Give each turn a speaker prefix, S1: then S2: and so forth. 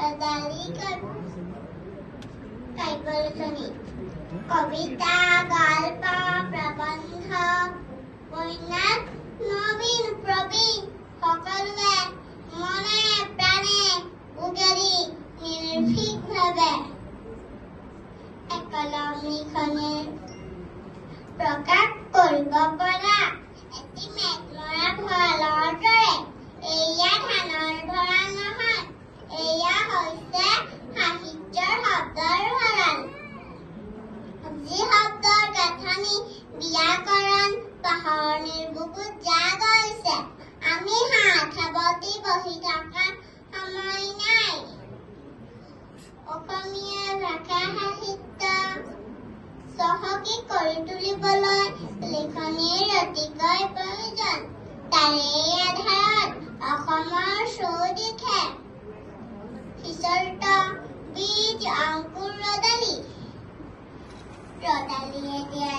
S1: ৰদালি কাব্যলিখনি কবিতা গল্প প্ৰবন্ধ উপন্যাস নবীন প্ৰবীণ সকলোৱে মনে প্ৰাণে উগৰি নিৰ্ভীকভাৱে কলমলিখনি প্ৰকাশ কৰিব পৰা এটি মেঘমৰা ভঁৰালৰ দৰে এয়া ধানৰ ভঁৰাল নহয়, এয়া হৈছে সাহিত্যৰ শব্দৰ ভঁৰাল। যি শব্দৰ গাঁথনি ব্যাকৰণ পাহৰণিৰ বুকুত যা গৈছে, আমি হাত সাৱটি বহি থকাৰ সময় নাই। অসমীয়া ভাষা সাহিত্য চহকী কৰি তুলিবলৈ লিখনিৰ অতিকৈ প্ৰয়োজন। তাৰে আধাৰত অসমৰ চৌদিশে সিঁচৰতি বীজ অংকুৰ ৰদালিয়ে দিয়া